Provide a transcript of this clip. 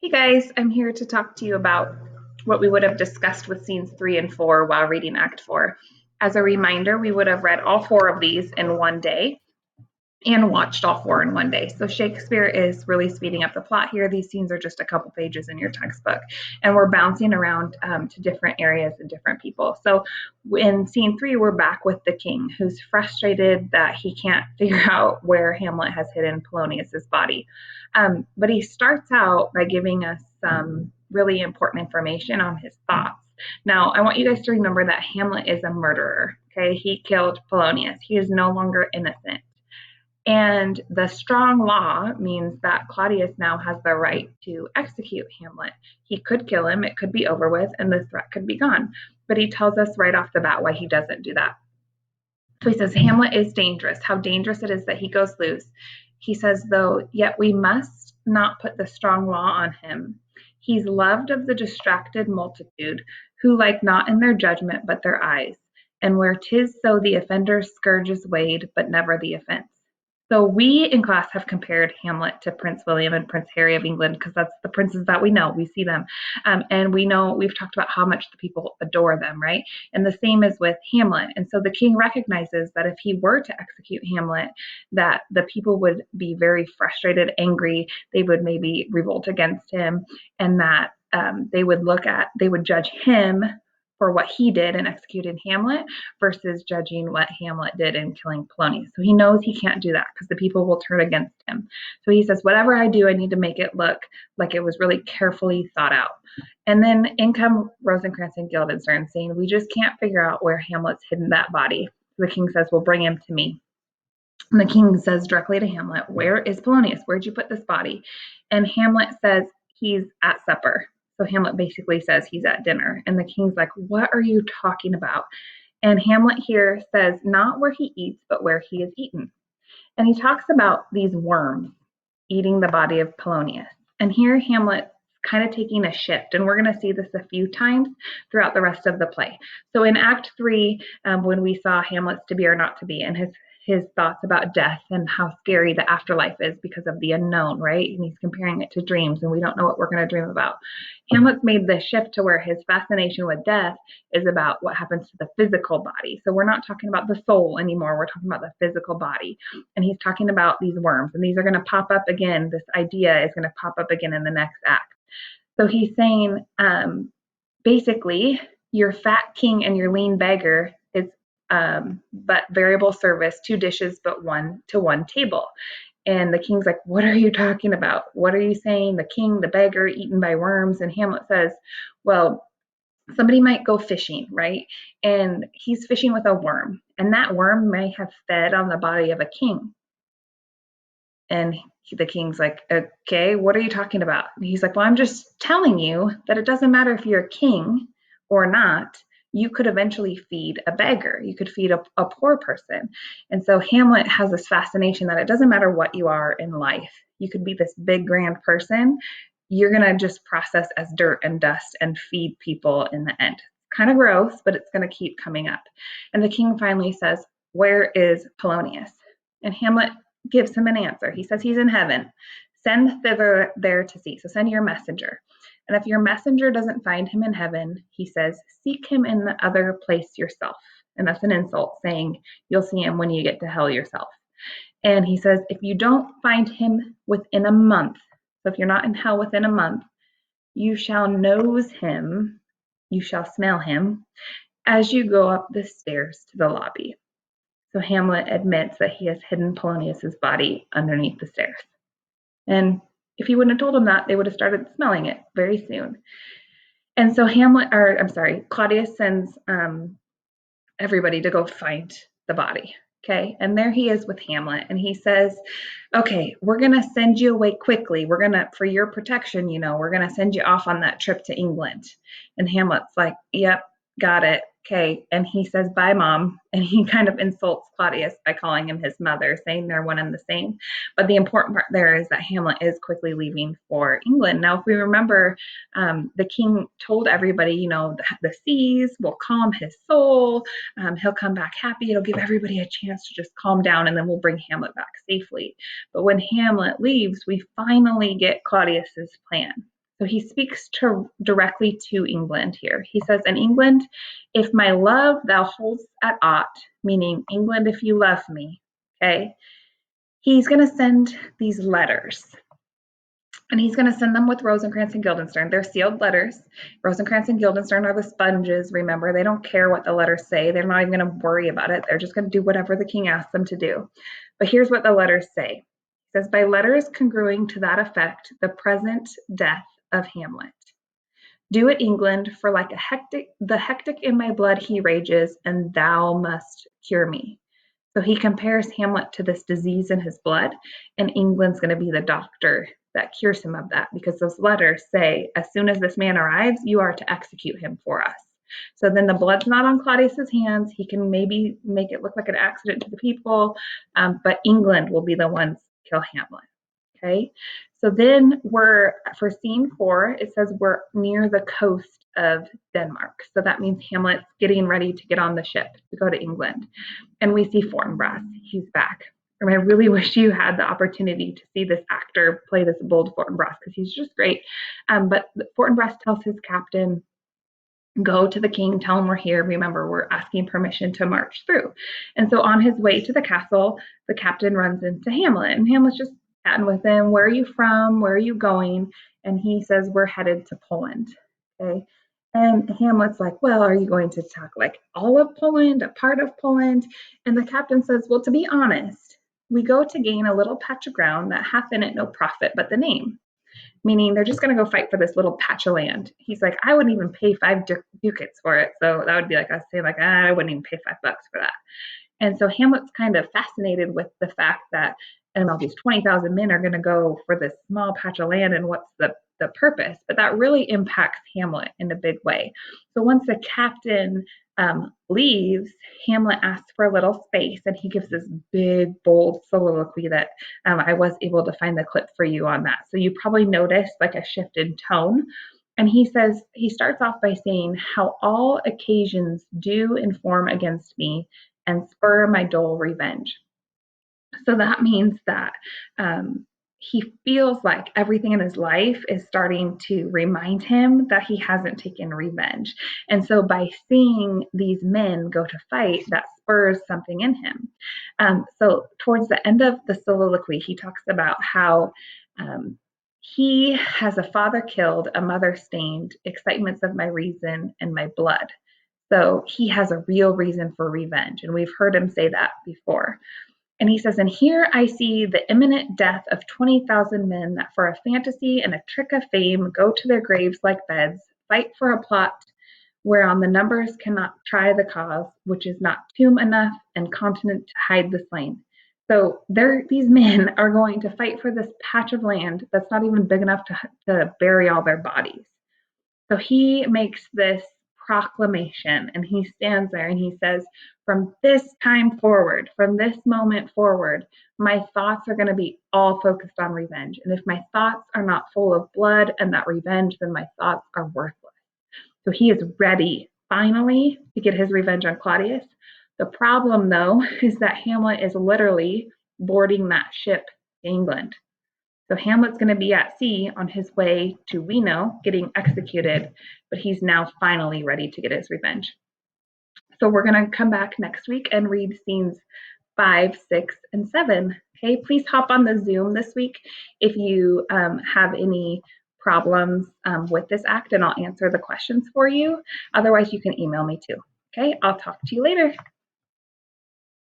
Hey guys, I'm here to talk to you about what we would have discussed with scenes 3 and 4 while reading Act 4. As a reminder, we would have read all 4 of these in one day and watched all 4 in one day. So Shakespeare is really speeding up the plot here. These scenes are just a couple pages in your textbook, and we're bouncing around to different areas and different people. So in scene 3, we're back with the king, who's frustrated that he can't figure out where Hamlet has hidden Polonius's body. But he starts out by giving us some really important information on his thoughts. Now, I want you guys to remember that Hamlet is a murderer. Okay, he killed Polonius. He is no longer innocent. And the strong law means that Claudius now has the right to execute Hamlet. He could kill him, it could be over with, and the threat could be gone. But he tells us right off the bat why he doesn't do that. So he says, Hamlet is dangerous, how dangerous it is that he goes loose. He says, though, yet we must not put the strong law on him. He's loved of the distracted multitude, who like not in their judgment but their eyes. And where 'tis so, the offender's scourge is weighed, but never the offense. So we in class have compared Hamlet to Prince William and Prince Harry of England because that's the princes that we know. We see them. And we know we've talked about how much the people adore them, right? And the same is with Hamlet. And so the king recognizes that if he were to execute Hamlet, that the people would be very frustrated, angry. They would maybe revolt against him, and that they would judge him for what he did in executing Hamlet versus judging what Hamlet did in killing Polonius. So he knows he can't do that because the people will turn against him. So he says, whatever I do, I need to make it look like it was really carefully thought out. And then in come Rosencrantz and Guildenstern saying, we just can't figure out where Hamlet's hidden that body. The king says, well, bring him to me. And the king says directly to Hamlet, where is Polonius? Where'd you put this body? And Hamlet says, he's at supper. So Hamlet basically says he's at dinner. And the king's like, what are you talking about? And Hamlet here says, not where he eats, but where he is eaten. And he talks about these worms eating the body of Polonius. And here Hamlet's kind of taking a shift. And we're going to see this a few times throughout the rest of the play. So in Act 3, when we saw Hamlet's to be or not to be, and his thoughts about death and how scary the afterlife is because of the unknown, right? And he's comparing it to dreams, and we don't know what we're going to dream about. Hamlet's made the shift to where his fascination with death is about what happens to the physical body. So we're not talking about the soul anymore. We're talking about the physical body. And he's talking about these worms, and these are going to pop up again. This idea is going to pop up again in the next act. So he's saying, basically, your fat king and your lean beggar is but variable service, 2 dishes, but 1 to 1 table. And the king's like, what are you talking about? What are you saying? The king, the beggar, eaten by worms. And Hamlet says, well, somebody might go fishing, right? And he's fishing with a worm. And that worm may have fed on the body of a king. And the king's like, okay, what are you talking about? And he's like, well, I'm just telling you that it doesn't matter if you're a king or not. You could eventually feed a beggar. You could feed a poor person. And so Hamlet has this fascination that it doesn't matter what you are in life. You could be this big, grand person. You're going to just process as dirt and dust and feed people in the end. Kind of gross, but it's going to keep coming up. And the king finally says, where is Polonius? And Hamlet gives him an answer. He says he's in heaven. Send thither there to see. So send your messenger. And if your messenger doesn't find him in heaven, he says, seek him in the other place yourself. And that's an insult, saying you'll see him when you get to hell yourself. And he says, if you don't find him within a month, so if you're not in hell within a month, you shall nose him, you shall smell him, as you go up the stairs to the lobby. So Hamlet admits that he has hidden Polonius's body underneath the stairs. And if he wouldn't have told him that, they would have started smelling it very soon. And so Claudius sends everybody to go find the body. Okay, and there he is with Hamlet, and he says, okay, we're going to send you away quickly. We're going to, for your protection, we're going to send you off on that trip to England. And Hamlet's like, yep, got it. Okay. And he says, bye, mom. And he kind of insults Claudius by calling him his mother, saying they're one and the same. But the important part there is that Hamlet is quickly leaving for England. Now, if we remember, the king told everybody, the seas will calm his soul. He'll come back happy. It'll give everybody a chance to just calm down, and then we'll bring Hamlet back safely. But when Hamlet leaves, we finally get Claudius's plan. So he speaks directly to England here. He says, in England, if my love thou holds at aught, meaning England, if you love me, okay, he's going to send these letters. And he's going to send them with Rosencrantz and Guildenstern. They're sealed letters. Rosencrantz and Guildenstern are the sponges, remember. They don't care what the letters say. They're not even going to worry about it. They're just going to do whatever the king asks them to do. But here's what the letters say. It says, by letters congruing to that effect, the present death of Hamlet. Do it, England, for like the hectic in my blood he rages, and thou must cure me. So he compares Hamlet to this disease in his blood, and England's going to be the doctor that cures him of that, because those letters say, as soon as this man arrives, you are to execute him for us. So then the blood's not on Claudius's hands. He can maybe make it look like an accident to the people, but England will be the ones to kill Hamlet. Okay, so then for scene 4, it says we're near the coast of Denmark. So that means Hamlet's getting ready to get on the ship to go to England. And we see Fortinbras. He's back. And I really wish you had the opportunity to see this actor play this bold Fortinbras, because he's just great. But Fortinbras tells his captain, go to the king, tell him we're here. Remember, we're asking permission to march through. And so on his way to the castle, the captain runs into Hamlet, and Hamlet's just chatting with him. Where are you from? Where are you going? And he says, we're headed to Poland. Okay. And Hamlet's like, well, are you going to talk like all of Poland, a part of Poland? And the captain says, well, to be honest, we go to gain a little patch of ground that hath in it no profit but the name. Meaning they're just going to go fight for this little patch of land. He's like, I wouldn't even pay 5 ducats for it. So that would be like us saying like, I wouldn't even pay $5 for that. And so Hamlet's kind of fascinated with the fact that, and all these 20,000 men are going to go for this small patch of land, and what's the purpose? But that really impacts Hamlet in a big way. So once the captain leaves, Hamlet asks for a little space, and he gives this big, bold soliloquy that I was able to find the clip for you on that. So you probably noticed like a shift in tone. And he says, he starts off by saying, how all occasions do inform against me and spur my dull revenge. So that means that he feels like everything in his life is starting to remind him that he hasn't taken revenge. And so by seeing these men go to fight, that spurs something in him. So towards the end of the soliloquy, he talks about how he has a father killed, a mother stained, excitements of my reason and my blood. So he has a real reason for revenge. And we've heard him say that before. And he says, and here I see the imminent death of 20,000 men that for a fantasy and a trick of fame go to their graves like beds, fight for a plot whereon the numbers cannot try the cause, which is not tomb enough and continent to hide the slain. So these men are going to fight for this patch of land that's not even big enough to bury all their bodies. So he makes this proclamation, and he stands there and he says, from this time forward, from this moment forward, my thoughts are going to be all focused on revenge. And if my thoughts are not full of blood and that revenge, then my thoughts are worthless. So he is ready, finally, to get his revenge on Claudius. The problem, though, is that Hamlet is literally boarding that ship to England. So Hamlet's going to be at sea on his way to, we know, getting executed, but he's now finally ready to get his revenge. So we're going to come back next week and read scenes 5, 6, and 7. Okay, please hop on the Zoom this week if you have any problems with this act, and I'll answer the questions for you. Otherwise, you can email me too. Okay, I'll talk to you later.